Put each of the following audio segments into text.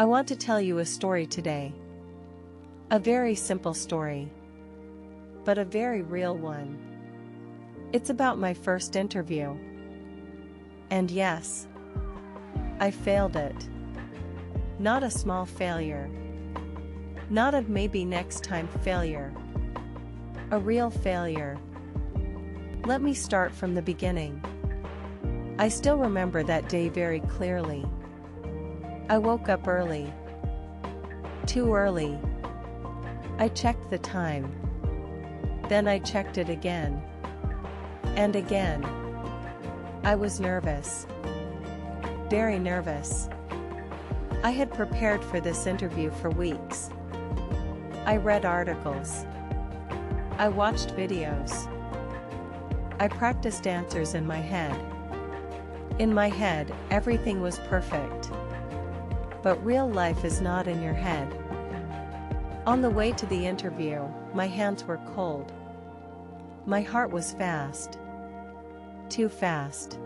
I want to tell you a story today. A very simple story, but a very real one. It's about my first interview. And yes, I failed it. Not a small failure. Not a maybe next time failure. A real failure. Let me start from the beginning. I still remember that day very clearly. I woke up early. Too early. I checked the time. Then I checked it again. And again. I was nervous. Very nervous. I had prepared for this interview for weeks. I read articles. I watched videos. I practiced answers in my head. In my head, everything was perfect. But real life is not in your head. On the way to the interview, my hands were cold. My heart was fast. Too fast.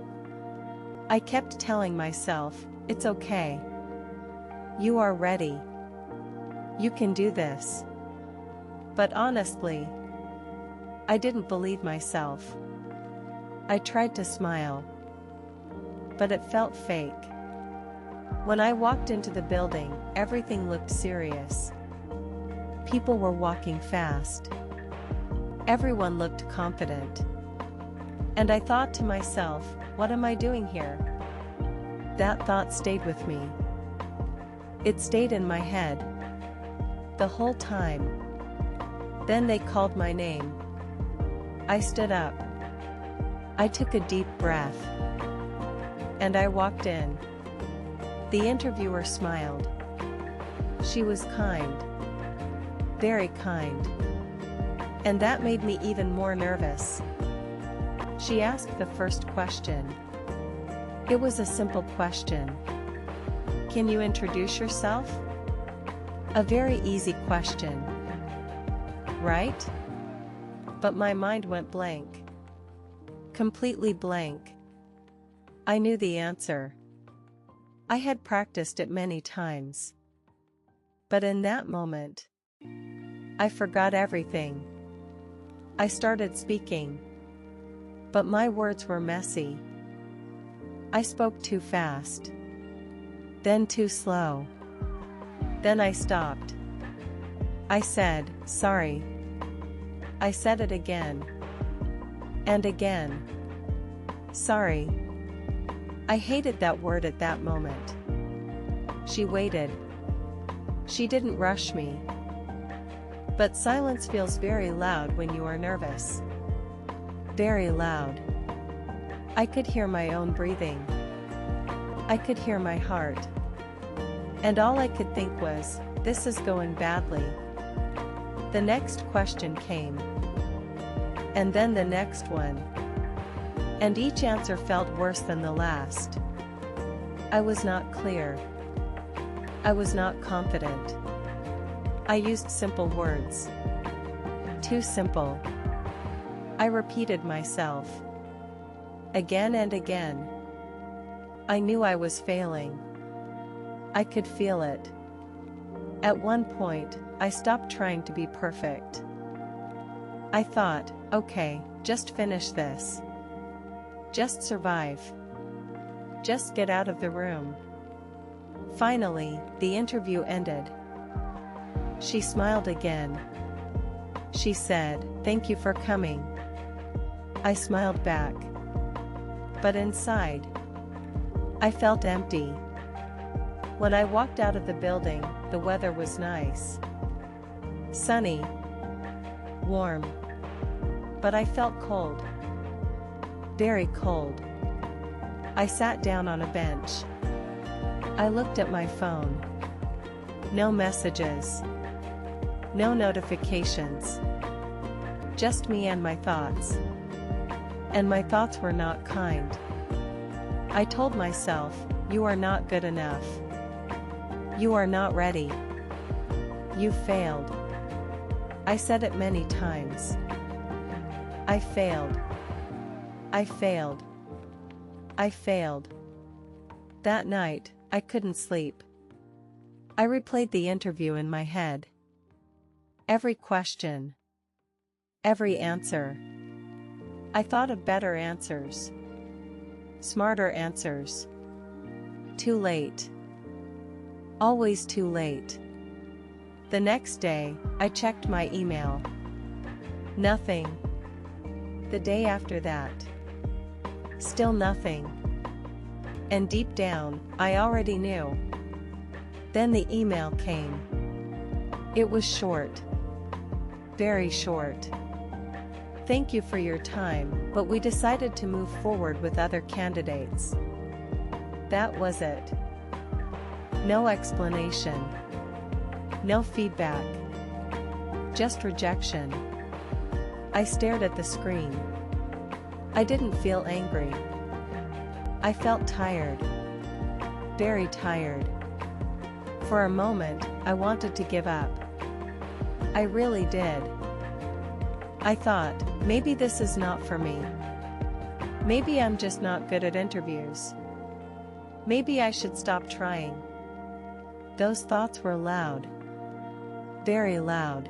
I kept telling myself, it's okay. You are ready. You can do this. But honestly, I didn't believe myself. I tried to smile, but it felt fake. When I walked into the building, everything looked serious. People were walking fast. Everyone looked confident. And I thought to myself, what am I doing here? That thought stayed with me. It stayed in my head. The whole time. Then they called my name. I stood up. I took a deep breath. And I walked in. The interviewer smiled. She was kind. Very kind. And that made me even more nervous. She asked the first question. It was a simple question. Can you introduce yourself? A very easy question. Right? But my mind went blank. Completely blank. I knew the answer. I had practiced it many times. But in that moment, I forgot everything. I started speaking. But my words were messy. I spoke too fast. Then too slow. Then I stopped. I said, sorry. I said it again. And again. Sorry. I hated that word at that moment. She waited. She didn't rush me. But silence feels very loud when you are nervous. Very loud. I could hear my own breathing. I could hear my heart. And all I could think was, this is going badly. The next question came. And then the next one. And each answer felt worse than the last. I was not clear. I was not confident. I used simple words. Too simple. I repeated myself. Again and again. I knew I was failing. I could feel it. At one point, I stopped trying to be perfect. I thought, okay, just finish this. Just survive. Just get out of the room. Finally, the interview ended. She smiled again. She said, thank you for coming. I smiled back. But inside, I felt empty. When I walked out of the building, the weather was nice. Sunny. Warm. But I felt cold. Very cold. I sat down on a bench. I looked at my phone. No messages. No notifications. Just me and my thoughts. And my thoughts were not kind. I told myself, you are not good enough. You are not ready. You failed. I said it many times. I failed. I failed. I failed. That night, I couldn't sleep. I replayed the interview in my head. Every question. Every answer. I thought of better answers. Smarter answers. Too late. Always too late. The next day, I checked my email. Nothing. The day after that. Still nothing. And deep down, I already knew. Then the email came. It was short. Very short. Thank you for your time, but we decided to move forward with other candidates. That was it. No explanation. No feedback. Just rejection. I stared at the screen. I didn't feel angry. I felt tired. Very tired. For a moment, I wanted to give up. I really did. I thought, maybe this is not for me. Maybe I'm just not good at interviews. Maybe I should stop trying. Those thoughts were loud. Very loud.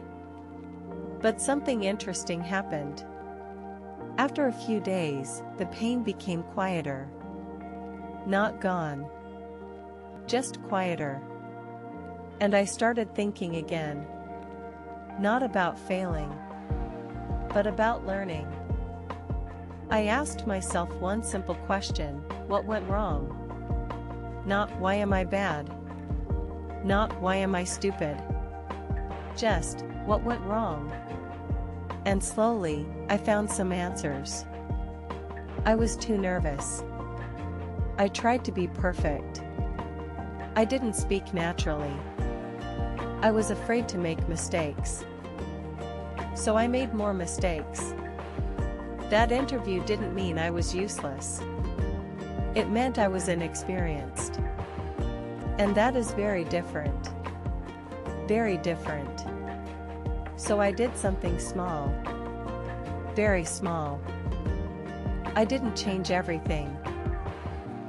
But something interesting happened. After a few days, the pain became quieter. Not gone. Just quieter. And I started thinking again. Not about failing, but about learning. I asked myself one simple question: what went wrong? Not why am I bad? Not why am I stupid? Just, what went wrong? And slowly, I found some answers. I was too nervous. I tried to be perfect. I didn't speak naturally. I was afraid to make mistakes. So I made more mistakes. That interview didn't mean I was useless. It meant I was inexperienced. And that is very different. Very different. So I did something small. Very small. I didn't change everything.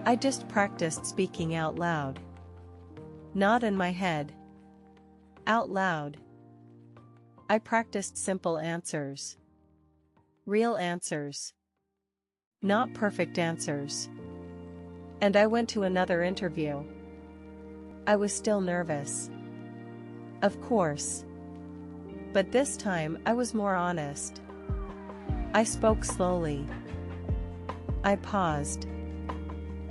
I just practiced speaking out loud. Not in my head. Out loud. I practiced simple answers. Real answers. Not perfect answers. And I went to another interview. I was still nervous. Of course. But this time I was more honest. I spoke slowly. I paused.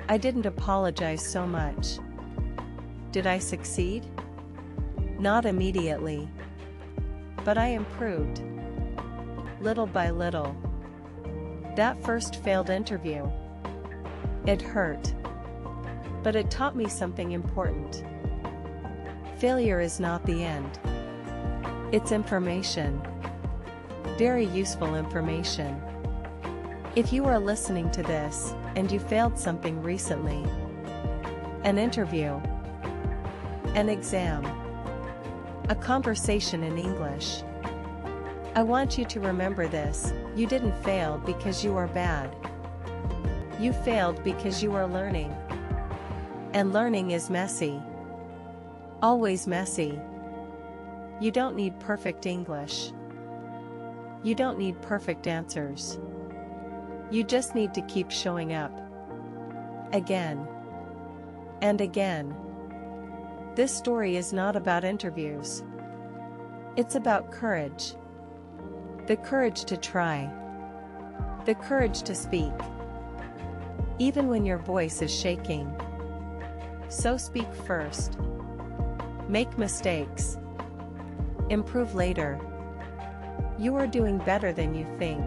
I didn't apologize so much. Did I succeed? Not immediately. But I improved. Little by little. That first failed interview. It hurt. But it taught me something important. Failure is not the end. It's information. Very useful information. If you are listening to this, and you failed something recently, an interview, an exam, a conversation in English, I want you to remember this: you didn't fail because you are bad. You failed because you are learning. And learning is messy. Always messy. You don't need perfect English. You don't need perfect answers. You just need to keep showing up. Again. And again. This story is not about interviews. It's about courage. The courage to try. The courage to speak. Even when your voice is shaking. So speak first. Make mistakes. Improve later. You are doing better than you think.